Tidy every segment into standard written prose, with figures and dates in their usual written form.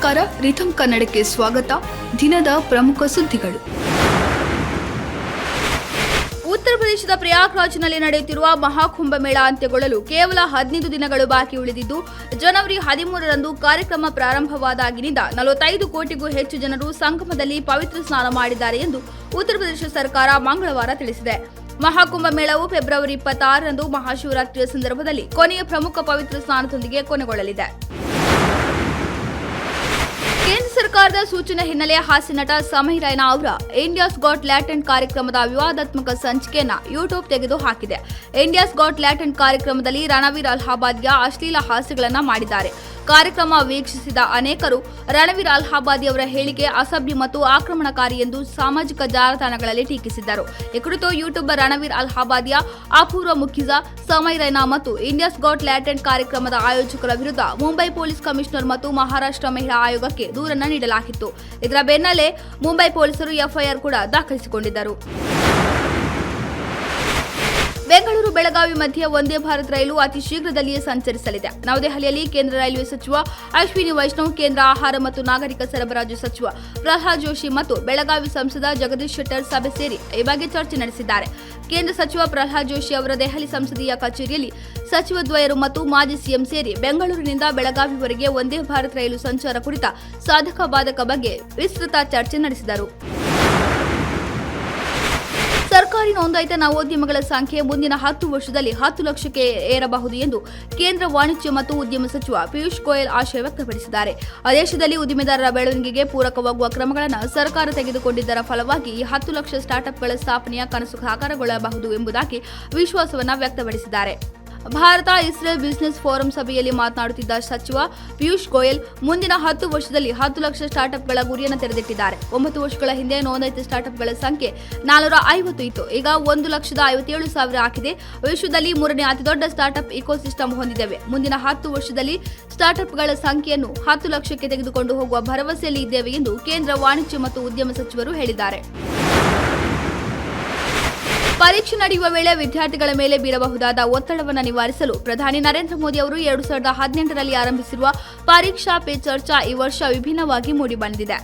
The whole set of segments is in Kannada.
ನಮಸ್ಕಾರ, ರಿಥಮ್ ಕನ್ನಡಕ್ಕೆ ಸ್ವಾಗತ. ದಿನದ ಪ್ರಮುಖ ಸುದ್ದಿಗಳು. ಉತ್ತರ ಪ್ರದೇಶದ ಪ್ರಯಾಗ್ರಾಜ್ನಲ್ಲಿ ನಡೆಯುತ್ತಿರುವ ಮಹಾಕುಂಭಮೇಳ ಅಂತ್ಯಗೊಳ್ಳಲು ಕೇವಲ 15 ದಿನಗಳು ಬಾಕಿ ಉಳಿದಿದ್ದು, ಜನವರಿ 13ರಂದು ಕಾರ್ಯಕ್ರಮ ಪ್ರಾರಂಭವಾದಾಗಿನಿಂದ 45 ಕೋಟಿಗೂ ಹೆಚ್ಚು ಜನರು ಸಂಗಮದಲ್ಲಿ ಪವಿತ್ರ ಸ್ನಾನ ಮಾಡಿದ್ದಾರೆ ಎಂದು ಉತ್ತರ ಪ್ರದೇಶ ಸರ್ಕಾರ ಮಂಗಳವಾರ ತಿಳಿಸಿದೆ. ಮಹಾಕುಂಭಮೇಳವು ಫೆಬ್ರವರಿ 26ರಂದು ಮಹಾಶಿವರಾತ್ರಿಯ ಸಂದರ್ಭದಲ್ಲಿ ಕೊನೆಯ ಪ್ರಮುಖ ಪವಿತ್ರ ಸ್ನಾನದೊಂದಿಗೆ ಕೊನೆಗೊಳ್ಳಲಿದೆ. ಕೇಂದ್ರ ಸರ್ಕಾರದ ಸೂಚನೆ ಹಿನ್ನೆಲೆ ಹಾಸ್ಯ ನಟ ಸಮೀರ್ ರೈನಾ ಅವರ ಇಂಡಿಯಾಸ್ ಗಾಟ್ ಲ್ಯಾಟೆಂಟ್ ಕಾರ್ಯಕ್ರಮದ ವಿವಾದಾತ್ಮಕ ಸಂಚಿಕೆಯನ್ನು ಯೂಟ್ಯೂಬ್ ತೆಗೆದು ಹಾಕಿದೆ. ಇಂಡಿಯಾಸ್ ಗಾಟ್ ಲ್ಯಾಟೆಂಟ್ ಕಾರ್ಯಕ್ರಮದಲ್ಲಿ ರಣವೀರ್ ಅಲಹಾಬಾದಿಯ ಅಶ್ಲೀಲ ಹಾಸ್ಯಗಳನ್ನು ಮಾಡಿದ್ದಾರೆ. ಕಾರ್ಯಕ್ರಮ ವೀಕ್ಷಿಸಿದ ಅನೇಕರು ರಣವೀರ್ ಅಲಹಾಬಾದಿ ಅವರ ಹೇಳಿಕೆ ಅಸಭ್ಯ ಮತ್ತು ಆಕ್ರಮಣಕಾರಿ ಎಂದು ಸಾಮಾಜಿಕ ಜಾಲತಾಣಗಳಲ್ಲಿ ಟೀಕಿಸಿದ್ದರು. ಈ ಕುರಿತು ಯೂಟ್ಯೂಬರ್ ರಣವೀರ್ ಅಲಹಾಬಾದಿಯ ಅಪೂರ್ವ ಮುಖಿಜ, ಸಮೀರ್ ರೈನಾ ಮತ್ತು ಇಂಡಿಯಾಸ್ ಗಾಟ್ ಲ್ಯಾಟೆಂಟ್ ಕಾರ್ಯಕ್ರಮದ ಆಯೋಜಕರ ವಿರುದ್ಧ ಮುಂಬೈ ಪೊಲೀಸ್ ಕಮಿಷನರ್ ಮತ್ತು ಮಹಾರಾಷ್ಟ್ರ ಮಹಿಳಾ ಆಯೋಗಕ್ಕೆ ದೂರನ್ನು ನೀಡಲಾಗಿತ್ತು. ಇದರ ಬೆನ್ನಲ್ಲೇ ಮುಂಬೈ ಪೊಲೀಸರು ಎಫ್ಐಆರ್ ಕೂಡ ದಾಖಲಿಸಿಕೊಂಡಿದ್ದರು. ಬೆಂಗಳೂರು ಬೆಳಗಾವಿ ಮಧ್ಯೆ ವಂದೇ ಭಾರತ್ ರೈಲು ಅತಿ ಶೀಘ್ರದಲ್ಲಿಯೇ ಸಂಚರಿಸಲಿದೆ. ನವದೆಹಲಿಯಲ್ಲಿ ಕೇಂದ್ರ ರೈಲ್ವೆ ಸಚಿವ ಅಶ್ವಿನಿ ವೈಷ್ಣವ್, ಕೇಂದ್ರ ಆಹಾರ ಮತ್ತು ನಾಗರಿಕ ಸರಬರಾಜು ಸಚಿವ ಪ್ರಹ್ಲಾದ್ ಜೋಶಿ ಮತ್ತು ಬೆಳಗಾವಿ ಸಂಸದ ಜಗದೀಶ್ ಶೆಟ್ಟರ್ ಸಭೆ ಸೇರಿ ಈ ಬಗ್ಗೆ ಚರ್ಚೆ ನಡೆಸಿದ್ದಾರೆ. ಕೇಂದ್ರ ಸಚಿವ ಪ್ರಹ್ಲಾದ್ ಜೋಶಿ ಅವರ ದೆಹಲಿ ಸಂಸದೀಯ ಕಚೇರಿಯಲ್ಲಿ ಸಚಿವ ದ್ವಯರು ಮತ್ತು ಮಾಜಿ ಸಿಎಂ ಸೇರಿ ಬೆಂಗಳೂರಿನಿಂದ ಬೆಳಗಾವಿವರೆಗೆ ವಂದೇ ಭಾರತ್ ರೈಲು ಸಂಚಾರ ಕುರಿತ ಸಾಧಕ ಬಾಧಕ ಬಗ್ಗೆ ವಿಸ್ತೃತ ಚರ್ಚೆ ನಡೆಸಿದರು. ಸರ್ಕಾರಿ ನೋಂದಾಯಿತ ನವೋದ್ಯಮಗಳ ಸಂಖ್ಯೆ ಮುಂದಿನ 10 ವರ್ಷದಲ್ಲಿ 10 ಲಕ್ಷಕ್ಕೆ ಏರಬಹುದು ಎಂದು ಕೇಂದ್ರ ವಾಣಿಜ್ಯ ಮತ್ತು ಉದ್ಯಮ ಸಚಿವ ಪಿಯೂಷ್ ಗೋಯಲ್ ಆಶಯ ವ್ಯಕ್ತಪಡಿಸಿದ್ದಾರೆ. ದೇಶದಲ್ಲಿ ಉದ್ದಿಮೆದಾರರ ಬೆಳವಣಿಗೆಗೆ ಪೂರಕವಾಗುವ ಕ್ರಮಗಳನ್ನು ಸರ್ಕಾರ ತೆಗೆದುಕೊಂಡಿದ್ದರ ಫಲವಾಗಿ ಈ 10 ಲಕ್ಷ ಸ್ಟಾರ್ಟ್ಅಪ್ಗಳ ಸ್ಥಾಪನೆಯ ಕನಸು ಸಾಕಾರಗೊಳ್ಳಬಹುದು ಎಂಬುದಾಗಿ ವಿಶ್ವಾಸವನ್ನು ವ್ಯಕ್ತಪಡಿಸಿದ್ದಾರೆ. ಭಾರತ ಇಸ್ರೇಲ್ ಬಿಸಿನೆಸ್ ಫೋರಂ ಸಭೆಯಲ್ಲಿ ಮಾತನಾಡುತ್ತಿದ್ದ ಸಚಿವ ಪಿಯೂಷ್ ಗೋಯಲ್ ಮುಂದಿನ 10 ವರ್ಷದಲ್ಲಿ 10 ಲಕ್ಷ ಸ್ಟಾರ್ಟ್ಅಪ್ಗಳ ಗುರಿಯನ್ನು ತೆರೆದಿಟ್ಟಿದ್ದಾರೆ. 9 ವರ್ಷಗಳ ಹಿಂದೆ ನೋಂದಾಯಿತ ಸ್ಟಾರ್ಟ್ಅಪ್ಗಳ ಸಂಖ್ಯೆ 450 ಇತ್ತು. ಈಗ 1,57,000 ಆಗಿದೆ. ವಿಶ್ವದಲ್ಲಿ 3ನೇ ಅತಿದೊಡ್ಡ ಸ್ಟಾರ್ಟ್ಅಪ್ ಇಕೋಸಿಸ್ಟಮ್ ಹೊಂದಿದ್ದೇವೆ. ಮುಂದಿನ 10 ವರ್ಷದಲ್ಲಿ ಸ್ಟಾರ್ಟ್ಅಪ್ಗಳ ಸಂಖ್ಯೆಯನ್ನು 10 ಲಕ್ಷಕ್ಕೆ ತೆಗೆದುಕೊಂಡು ಹೋಗುವ ಭರವಸೆಯಲ್ಲಿ ಇದ್ದೇವೆ ಎಂದು ಕೇಂದ್ರ ವಾಣಿಜ್ಯ ಮತ್ತು ಉದ್ಯಮ ಸಚಿವರು ಹೇಳಿದ್ದಾರೆ. ಪರೀಕ್ಷೆ ನಡೆಯುವ ವೇಳೆ ವಿದ್ಯಾರ್ಥಿಗಳ ಮೇಲೆ ಬೀರಬಹುದಾದ ಒತ್ತಡವನ್ನು ನಿವಾರಿಸಲು ಪ್ರಧಾನಿ ನರೇಂದ್ರ ಮೋದಿ ಅವರು 2018ರಲ್ಲಿ ಆರಂಭಿಸಿರುವ ಪರೀಕ್ಷಾ ಪೇ ಚರ್ಚಾ ಈ ವರ್ಷ ವಿಭಿನ್ನವಾಗಿ ಮೂಡಿಬಂದಿದೆ.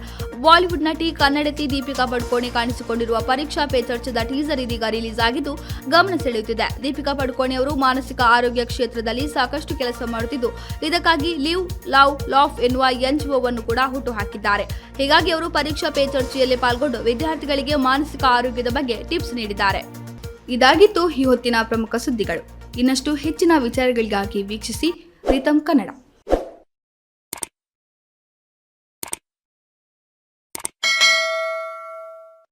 ಬಾಲಿವುಡ್ ನಟಿ ಕನ್ನಡತಿ ದೀಪಿಕಾ ಪಡುಕೋಣೆ ಕಾಣಿಸಿಕೊಂಡಿರುವ ಪರೀಕ್ಷಾ ಪೇ ಚರ್ಚಾದ ಟೀಸರ್ ಇದೀಗ ರಿಲೀಸ್ ಆಗಿದ್ದು ಗಮನ ಸೆಳೆಯುತ್ತಿದೆ. ದೀಪಿಕಾ ಪಡುಕೋಣೆ ಅವರು ಮಾನಸಿಕ ಆರೋಗ್ಯ ಕ್ಷೇತ್ರದಲ್ಲಿ ಸಾಕಷ್ಟು ಕೆಲಸ ಮಾಡುತ್ತಿದ್ದು, ಇದಕ್ಕಾಗಿ ಲಿವ್ ಲವ್ ಲಾಫ್ ಎನ್ನುವ ಎನ್ಜಿಒವನ್ನು ಕೂಡ ಹುಟ್ಟುಹಾಕಿದ್ದಾರೆ. ಹೀಗಾಗಿ ಅವರು ಪರೀಕ್ಷಾ ಪೇ ಚರ್ಚೆಯಲ್ಲಿ ಪಾಲ್ಗೊಂಡು ವಿದ್ಯಾರ್ಥಿಗಳಿಗೆ ಮಾನಸಿಕ ಆರೋಗ್ಯದ ಬಗ್ಗೆ ಟಿಪ್ಸ್ ನೀಡಿದ್ದಾರೆ. ಇದಾಗಿತ್ತು ಈ ಹೊತ್ತಿನ ಪ್ರಮುಖ ಸುದ್ದಿಗಳು. ಇನ್ನಷ್ಟು ಹೆಚ್ಚಿನ ವಿಚಾರಗಳಿಗಾಗಿ ವೀಕ್ಷಿಸಿ ರಿಥಮ್ ಕನ್ನಡ.